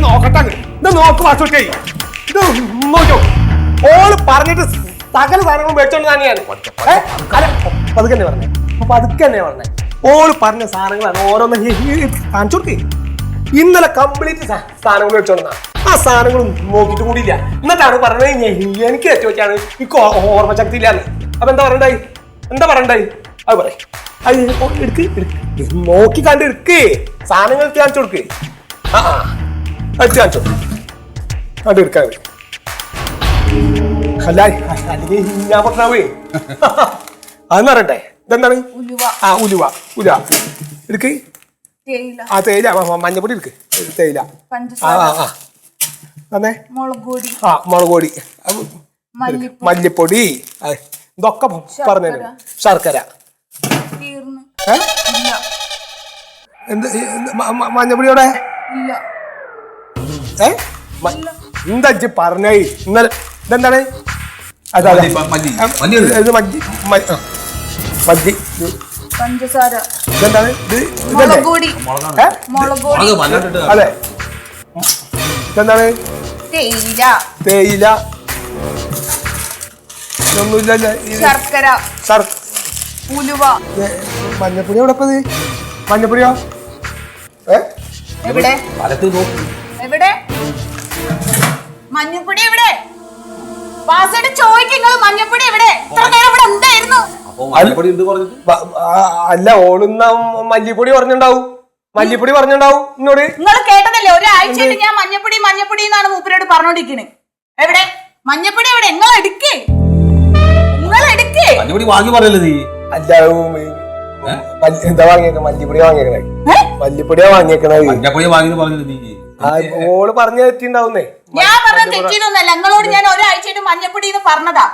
നോക്കട്ടെ ഇത് നോക്ക് മാസ്റ്റോക്കേ ഇത് നോക്കോ ഓള് പറഞ്ഞിട്ട് സകല സാധനങ്ങൾ മേടിച്ചോണ്ട് തന്നെയാണ് പതുക്കെ പറഞ്ഞേ പതുക്കെ തന്നെ പറഞ്ഞേ ഓള് പറഞ്ഞ സാധനങ്ങളാണ് ഓരോന്ന് കാണിച്ചു കൊടുക്കേ ഇന്നലെ കംപ്ലീറ്റ് സാധനങ്ങൾ മേടിച്ചോണ്ടാ ആ സാധനങ്ങൾ നോക്കിയിട്ട് കൂടിയില്ല എന്നിട്ടാണ് പറഞ്ഞത് എനിക്ക് ഏറ്റവും വെച്ചാണ് ഈ ഓർമ്മ ശക്തി ഇല്ലാന്ന് അപ്പൊ എന്താ പറയണ്ടായി അത് പറയും അത് എടുക്ക് നോക്കി കണ്ട് എടുക്കേ സാധനങ്ങൾ എടുത്ത് കാണിച്ചു കൊടുക്കേ എടുത്ത് കാണിച്ചു കണ്ട് എടുക്കാൻ അല്ല അല്ലെങ്കിൽ ഞാൻ പറഞ്ഞാവേ അതെന്ന് പറയട്ടെ ഇതെന്താണ് ഉലുവ എടുക്ക് ആ തേയില മഞ്ഞപ്പൊടി എടുക്ക് തേയില തന്നെ മുളക് പൊടി മല്ലിപ്പൊടി ഇതൊക്കെ പറഞ്ഞു ശർക്കര എന്ത് മഞ്ഞപ്പൊടിയോടെ എന്താ പറഞ്ഞേ ഇന്നലെ ഇതെന്താണ് മല്ലി പഞ്ചസാര ഇതെന്താണ് അതെ ഇതെന്താണ് തേയില ഒന്നുമില്ല ശർക്കര ഉലുവ മഞ്ഞപ്പൊടി എവിടെ മഞ്ഞപ്പൊടിയോ എവിടെ മഞ്ഞപ്പൊടി എവിടെ വാസയുടെ ചോദിക്കും മഞ്ഞപ്പൊടി എവിടെ ഇത്ര നേരം ഇവിടെ എന്തായിരുന്നു അല്ല ഓടുന്ന മല്ലിപ്പൊടി പറഞ്ഞിട്ടുണ്ടാവും എന്നോട് നിങ്ങൾ കേട്ടതല്ലേ ഒരാഴ്ചയായിട്ട് ഞാൻ മഞ്ഞപ്പൊടി എന്നാണ് മൂപ്പരോട് പറഞ്ഞോണ്ടിരിക്കുന്നത് എവിടെ മഞ്ഞപ്പൊടി എവിടെ നിങ്ങൾ എടുക്കേ വാങ്ങി പറയല്ലേ നീ അല്ല എന്താ വാങ്ങിയേക്ക മല്ലിപ്പൊടിയാ വാങ്ങിയേക്കണേ മഞ്ഞപ്പൊടി വാങ്ങി പറഞ്ഞില്ല നീ ഓള് പറഞ്ഞു തെറ്റിണ്ടാവുന്നേ ഞാൻ പറഞ്ഞ തെറ്റിയതൊന്നല്ല നിങ്ങളോട് ഞാൻ ഒരാഴ്ചയായിട്ട് മഞ്ഞപ്പൊടി എന്ന് പറഞ്ഞതാ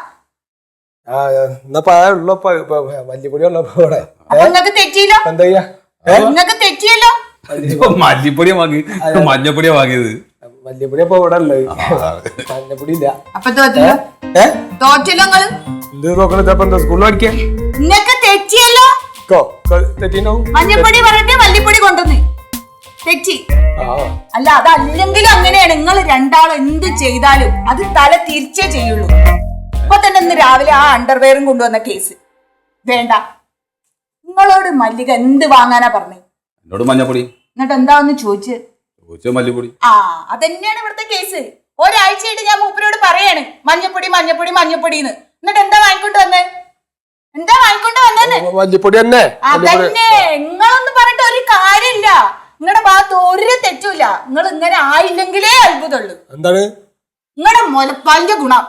മല്ലിപ്പൊടി ഉള്ളപ്പോ നിങ്ങൾക്ക് തെറ്റിയല്ലോ എന്താ ചെയ്യാ നിങ്ങൾക്ക് തെറ്റിയല്ലോ മല്ലിപ്പൊടിയാ വാങ്ങി മഞ്ഞപ്പൊടിയാ വാങ്ങിയത് മല്ലിപ്പൊടി അപ്പൊ ഇവിടെ ഉള്ളത് മഞ്ഞപ്പൊടി ഇല്ല അപ്പൊ തോറ്റല്ലോ നിങ്ങള് സ്കൂളിൽ പഠിക്കാൻ നിങ്ങൾക്ക് തെറ്റിയല്ലോ മഞ്ഞപ്പൊടി പറഞ്ഞിട്ട് മല്ലിപ്പൊടി കൊണ്ടുവന്ന് തെറ്റി അല്ല അതല്ലെങ്കിലും അങ്ങനെയാണ് നിങ്ങൾ രണ്ടാളും എന്ത് ചെയ്താലും അത് തല തിരിച്ചേ ചെയ്യുള്ളൂ ഇപ്പൊ തന്നെ ഇന്ന് രാവിലെ ആ അണ്ടർവെയറും കൊണ്ടുവന്ന കേസ് വേണ്ട നിങ്ങളോട് മല്ലിക എന്ത് വാങ്ങാനാ പറഞ്ഞേ എന്നോട് മഞ്ഞപ്പൊടി എന്നിട്ട് എന്താന്ന് ചോദിച്ചു മല്ലിപ്പൊടി അതന്നെയാണ് ഇവിടുത്തെ കേസ് ഒരാഴ്ചയായിട്ട് ഞാൻ മൂപ്പരോട് പറയാണ് മഞ്ഞപ്പൊടി എന്നിട്ട് എന്താ വാങ്ങിക്കൊണ്ട് വന്നേ മല്ലിപ്പൊടി തന്നെ അതന്നെ നിങ്ങളൊന്നും പറഞ്ഞിട്ട് ഒരു കാര്യമില്ല നിങ്ങളുടെ ഭാഗത്ത് ഒരു തെറ്റുമില്ല നിങ്ങൾ ഇങ്ങനെ ആയില്ലെങ്കിലേ അത്ഭുതമുള്ളൂ എന്താണ് നിങ്ങളുടെ മുലപ്പാലിന്റെ ഗുണം